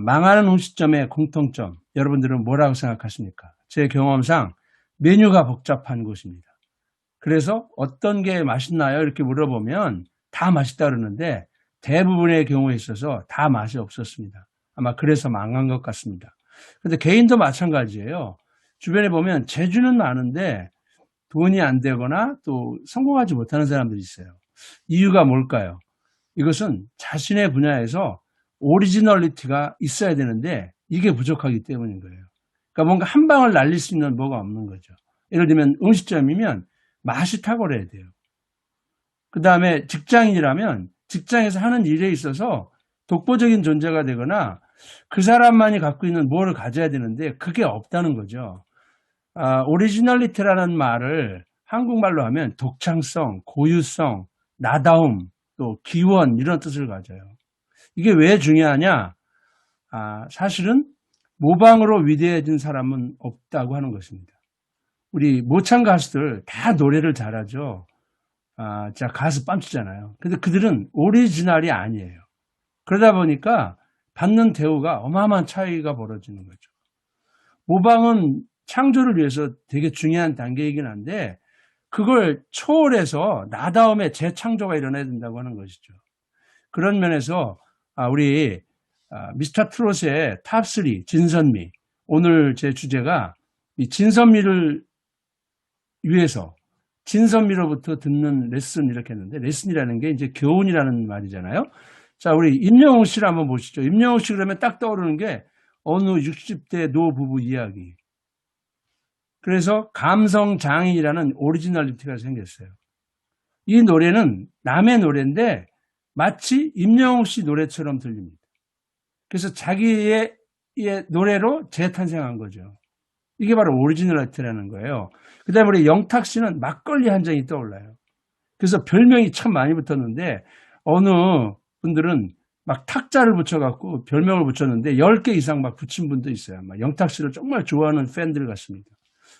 망하는 음식점의 공통점, 여러분들은 뭐라고 생각하십니까? 제 경험상 메뉴가 복잡한 곳입니다. 그래서 어떤 게 맛있나요? 이렇게 물어보면 다 맛있다 그러는데 대부분의 경우에 있어서 다 맛이 없었습니다. 아마 그래서 망한 것 같습니다. 근데 개인도 마찬가지예요. 주변에 보면 재주는 많은데 돈이 안 되거나 또 성공하지 못하는 사람들이 있어요. 이유가 뭘까요? 이것은 자신의 분야에서 오리지널리티가 있어야 되는데 이게 부족하기 때문인 거예요. 그러니까 뭔가 한 방을 날릴 수 있는 뭐가 없는 거죠. 예를 들면 음식점이면 맛이 탁월해야 돼요. 그 다음에 직장인이라면 직장에서 하는 일에 있어서 독보적인 존재가 되거나 그 사람만이 갖고 있는 뭐를 가져야 되는데 그게 없다는 거죠. 오리지널리티라는 말을 한국말로 하면 독창성, 고유성, 나다움, 또 기원 이런 뜻을 가져요. 이게 왜 중요하냐? 사실은 모방으로 위대해진 사람은 없다고 하는 것입니다. 우리 모창 가수들 다 노래를 잘하죠. 자, 가수 빰치잖아요. 근데 그들은 오리지널이 아니에요. 그러다 보니까 받는 대우가 어마어마한 차이가 벌어지는 거죠. 모방은 창조를 위해서 되게 중요한 단계이긴 한데 그걸 초월해서 나다움의 재창조가 일어나야 된다고 하는 것이죠. 그런 면에서 우리 미스터 트롯의 탑3 진선미, 오늘 제 주제가 이 진선미를 위해서 진선미로부터 듣는 레슨 이렇게 했는데 레슨이라는 게 이제 교훈이라는 말이잖아요. 자, 우리 임영웅 씨를 한번 보시죠. 임영웅 씨 그러면 딱 떠오르는 게 어느 60대 노부부 이야기. 그래서 감성장인이라는 오리지널리티가 생겼어요. 이 노래는 남의 노래인데 마치 임영웅 씨 노래처럼 들립니다. 그래서 자기의 노래로 재탄생한 거죠. 이게 바로 오리지널리티라는 거예요. 그 다음에 우리 영탁 씨는 막걸리 한 잔이 떠올라요. 그래서 별명이 참 많이 붙었는데 어느 분들은 막 탁자를 붙여갖고 별명을 붙였는데 10개 이상 막 붙인 분도 있어요. 막 영탁 씨를 정말 좋아하는 팬들 같습니다.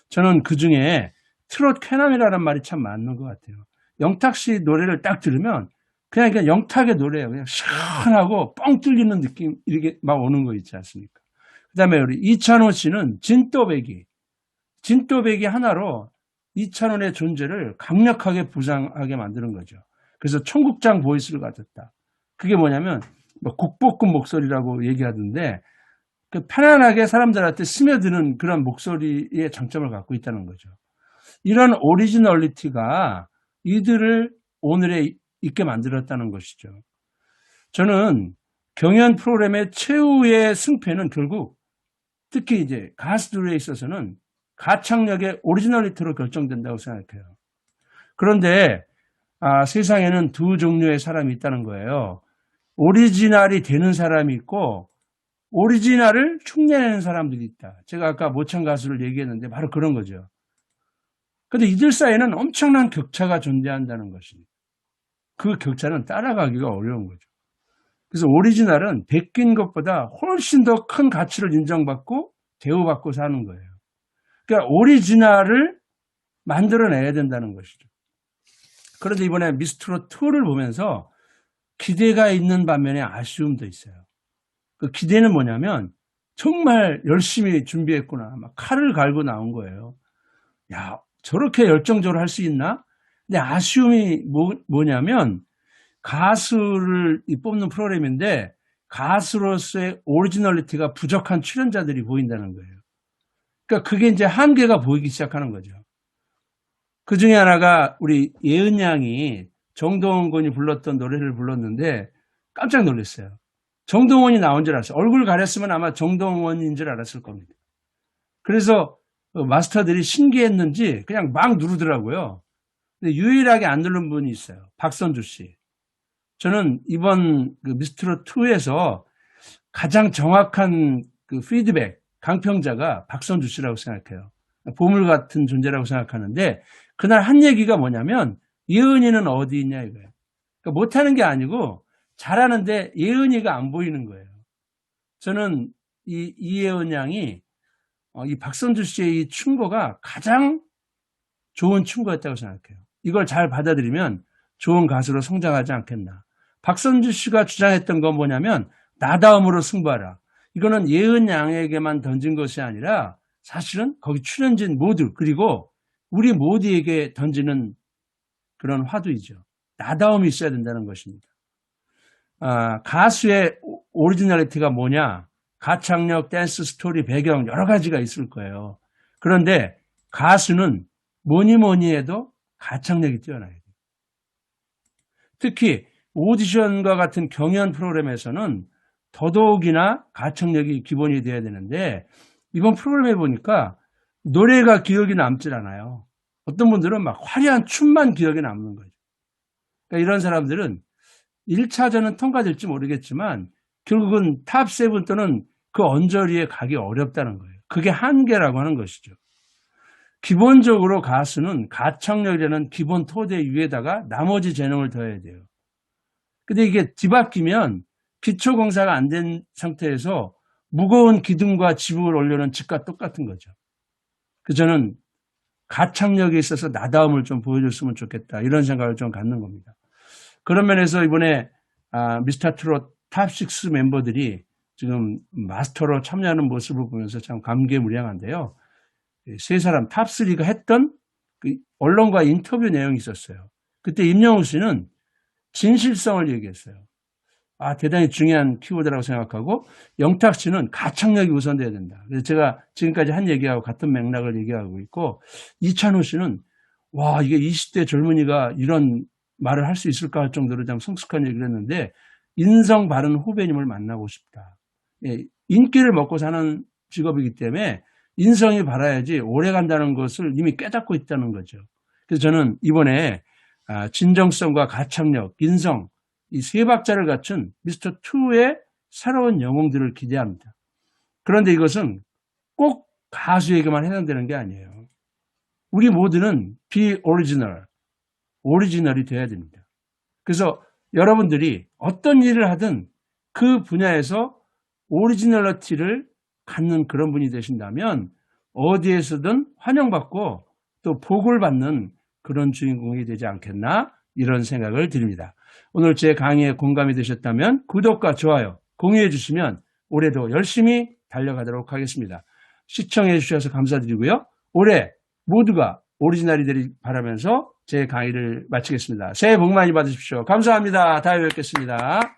저는 그 중에 트롯 쾌남이라는 말이 참 맞는 것 같아요. 영탁 씨 노래를 딱 들으면 그냥 영탁의 노래예요. 그냥 시원하고 뻥 뚫리는 느낌 이렇게 막 오는 거 있지 않습니까? 그 다음에 우리 이찬호 씨는 진또배기 하나로 이찬원의 존재를 강력하게 부상하게 만드는 거죠. 그래서 청국장 보이스를 가졌다. 그게 뭐냐면 국볶음 목소리라고 얘기하던데 편안하게 사람들한테 스며드는 그런 목소리의 장점을 갖고 있다는 거죠. 이런 오리지널리티가 이들을 오늘에 있게 만들었다는 것이죠. 저는 경연 프로그램의 최후의 승패는 결국 특히 이제 가수들에 있어서는 가창력의 오리지널리티로 결정된다고 생각해요. 그런데 세상에는 두 종류의 사람이 있다는 거예요. 오리지널이 되는 사람이 있고 오리지널을 흉내내는 사람들이 있다. 제가 아까 모창 가수를 얘기했는데 바로 그런 거죠. 그런데 이들 사이에는 엄청난 격차가 존재한다는 것입니다. 그 격차는 따라가기가 어려운 거죠. 그래서 오리지널은 베낀 것보다 훨씬 더 큰 가치를 인정받고 대우받고 사는 거예요. 그러니까 오리지널을 만들어내야 된다는 것이죠. 그런데 이번에 미스트롯 2를 보면서 기대가 있는 반면에 아쉬움도 있어요. 그 기대는 뭐냐면 정말 열심히 준비했구나. 막 칼을 갈고 나온 거예요. 야, 저렇게 열정적으로 할 수 있나? 근데 아쉬움이 뭐냐면 가수를 뽑는 프로그램인데 가수로서의 오리지널리티가 부족한 출연자들이 보인다는 거예요. 그러니까 그게 이제 한계가 보이기 시작하는 거죠. 그 중에 하나가 우리 예은 양이 정동원 군이 불렀던 노래를 불렀는데 깜짝 놀랐어요. 정동원이 나온 줄 알았어요. 얼굴 가렸으면 아마 정동원인 줄 알았을 겁니다. 그래서 마스터들이 신기했는지 그냥 막 누르더라고요. 근데 유일하게 안 누른 분이 있어요. 박선주 씨. 저는 이번 미스트롯 2에서 가장 정확한 그 피드백, 강평자가 박선주 씨라고 생각해요. 보물 같은 존재라고 생각하는데 그날 한 얘기가 뭐냐면 예은이는 어디 있냐 이거예요. 그러니까 못하는 게 아니고 잘하는데 예은이가 안 보이는 거예요. 저는 이예은 양이 이 박선주 씨의 이 충고가 가장 좋은 충고였다고 생각해요. 이걸 잘 받아들이면 좋은 가수로 성장하지 않겠나. 박선주 씨가 주장했던 건 뭐냐면 나다움으로 승부하라. 이거는 예은 양에게만 던진 것이 아니라 사실은 거기 출연진 모두 그리고 우리 모두에게 던지는 그런 화두이죠. 나다움이 있어야 된다는 것입니다. 가수의 오리지널리티가 뭐냐? 가창력, 댄스, 스토리, 배경 여러 가지가 있을 거예요. 그런데 가수는 뭐니 해도 가창력이 뛰어나야 돼요. 특히 오디션과 같은 경연 프로그램에서는 더더욱이나 가창력이 기본이 돼야 되는데 이번 프로그램에 보니까 노래가 기억이 남질 않아요. 어떤 분들은 막 화려한 춤만 기억에 남는 거죠. 그러니까 이런 사람들은 1차전은 통과될지 모르겠지만 결국은 탑7 또는 그 언저리에 가기 어렵다는 거예요. 그게 한계라고 하는 것이죠. 기본적으로 가수는 가창력이라는 기본 토대 위에다가 나머지 재능을 더해야 돼요. 근데 이게 뒤바뀌면 기초공사가 안 된 상태에서 무거운 기둥과 지붕을 올려놓은 집과 똑같은 거죠. 그래서 저는 가창력에 있어서 나다움을 좀 보여줬으면 좋겠다. 이런 생각을 좀 갖는 겁니다. 그런 면에서 이번에 미스터 트롯 탑6 멤버들이 지금 마스터로 참여하는 모습을 보면서 참 감개무량한데요. 세 사람 탑3가 했던 그 언론과 인터뷰 내용이 있었어요. 그때 임영웅 씨는 진실성을 얘기했어요. 대단히 중요한 키워드라고 생각하고 영탁 씨는 가창력이 우선돼야 된다. 그래서 제가 지금까지 한 얘기하고 같은 맥락을 얘기하고 있고 이찬호 씨는 이게 20대 젊은이가 이런 말을 할 수 있을까 할 정도로 좀 성숙한 얘기를 했는데 인성 바른 후배님을 만나고 싶다. 인기를 먹고 사는 직업이기 때문에 인성이 바라야지 오래 간다는 것을 이미 깨닫고 있다는 거죠. 그래서 저는 이번에 진정성과 가창력, 인성 이 세 박자를 갖춘 미스터2의 새로운 영웅들을 기대합니다. 그런데 이것은 꼭 가수에게만 해당되는 게 아니에요. 우리 모두는 오리지널이 돼야 됩니다. 그래서 여러분들이 어떤 일을 하든 그 분야에서 오리지널리티를 갖는 그런 분이 되신다면 어디에서든 환영받고 또 복을 받는 그런 주인공이 되지 않겠나 이런 생각을 드립니다. 오늘 제 강의에 공감이 되셨다면 구독과 좋아요, 공유해 주시면 올해도 열심히 달려가도록 하겠습니다. 시청해 주셔서 감사드리고요. 올해 모두가 오리지널이 되길 바라면서 제 강의를 마치겠습니다. 새해 복 많이 받으십시오. 감사합니다. 다음에 뵙겠습니다.